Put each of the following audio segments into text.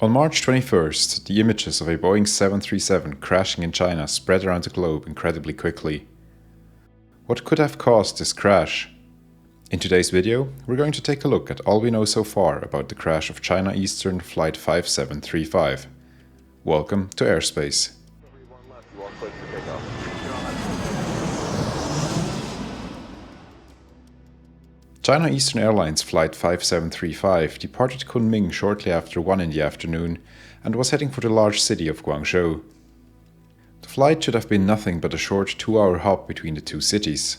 On March 21st, the images of a Boeing 737 crashing in China spread around the globe incredibly quickly. What could have caused this crash? In today's video, we're going to take a look at all we know so far about the crash of China Eastern Flight 5735. Welcome to airspace. China Eastern Airlines Flight 5735 departed Kunming shortly after 1 in the afternoon and was heading for the large city of Guangzhou. The flight should have been nothing but a short 2-hour hop between the two cities.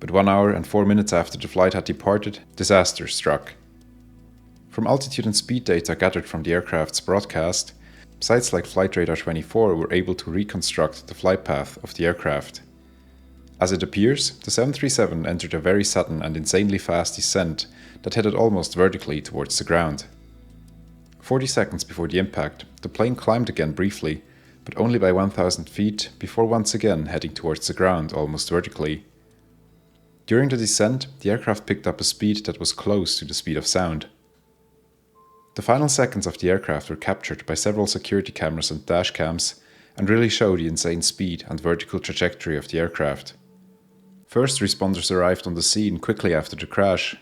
But 1 hour and 4 minutes after the flight had departed, disaster struck. From altitude and speed data gathered from the aircraft's broadcast, sites like Flight Radar 24 were able to reconstruct the flight path of the aircraft. As it appears, the 737 entered a very sudden and insanely fast descent that headed almost vertically towards the ground. 40 seconds before the impact, the plane climbed again briefly, but only by 1,000 feet before once again heading towards the ground almost vertically. During the descent, the aircraft picked up a speed that was close to the speed of sound. The final seconds of the aircraft were captured by several security cameras and dash cams and really show the insane speed and vertical trajectory of the aircraft. First responders arrived on the scene quickly after the crash.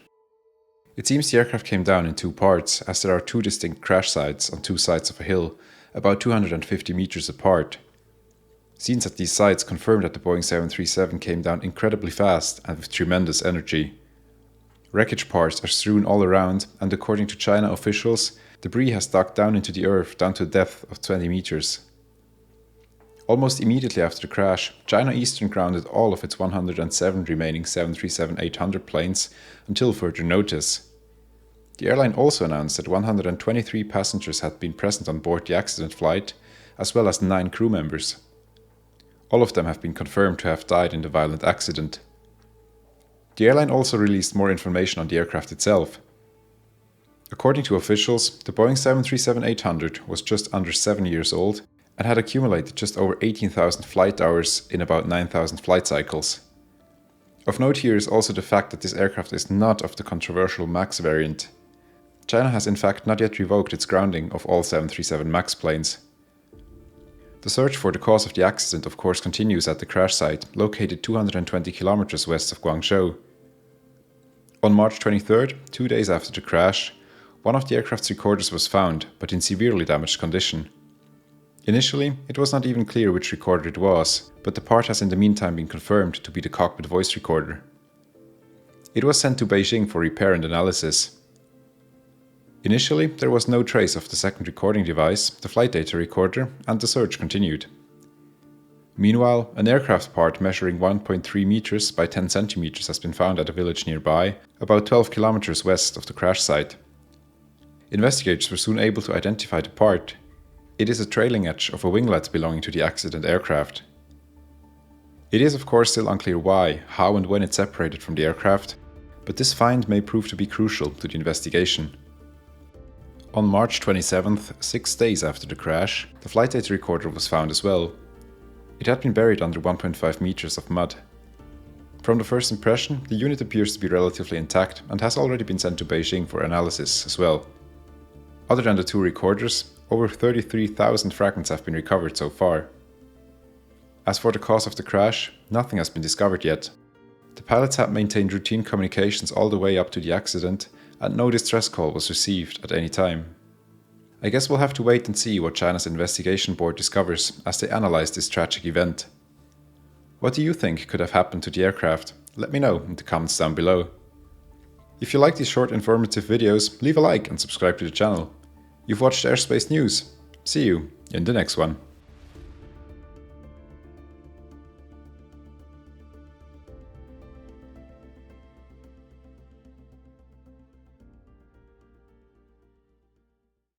It seems the aircraft came down in two parts, as there are two distinct crash sites on two sides of a hill, about 250 meters apart. Scenes at these sites confirm that the Boeing 737 came down incredibly fast and with tremendous energy. Wreckage parts are strewn all around, and according to China officials, debris has dug down into the earth down to a depth of 20 meters. Almost immediately after the crash, China Eastern grounded all of its 107 remaining 737-800 planes until further notice. The airline also announced that 123 passengers had been present on board the accident flight, as well as 9 crew members. All of them have been confirmed to have died in the violent accident. The airline also released more information on the aircraft itself. According to officials, the Boeing 737-800 was just under 7 years old and had accumulated just over 18,000 flight hours in about 9,000 flight cycles. Of note here is also the fact that this aircraft is not of the controversial MAX variant. China has in fact not yet revoked its grounding of all 737 MAX planes. The search for the cause of the accident of course continues at the crash site, located 220 kilometers west of Guangzhou. On March 23rd, 2 days after the crash, one of the aircraft's recorders was found, but in severely damaged condition. Initially, it was not even clear which recorder it was, but the part has in the meantime been confirmed to be the cockpit voice recorder. It was sent to Beijing for repair and analysis. Initially, there was no trace of the second recording device, the flight data recorder, and the search continued. Meanwhile, an aircraft part measuring 1.3 meters by 10 centimeters has been found at a village nearby, about 12 kilometers west of the crash site. Investigators were soon able to identify the part. It is a trailing edge of a winglet belonging to the accident aircraft. It is of course still unclear why, how and when it separated from the aircraft, but this find may prove to be crucial to the investigation. On March 27th, 6 days after the crash, the flight data recorder was found as well. It had been buried under 1.5 meters of mud. From the first impression, the unit appears to be relatively intact and has already been sent to Beijing for analysis as well. Other than the two recorders, over 33,000 fragments have been recovered so far. As for the cause of the crash, nothing has been discovered yet. The pilots had maintained routine communications all the way up to the accident, and no distress call was received at any time. I guess we'll have to wait and see what China's investigation board discovers as they analyze this tragic event. What do you think could have happened to the aircraft? Let me know in the comments down below. If you like these short informative videos, leave a like and subscribe to the channel. You've watched Airspace News. See you in the next one.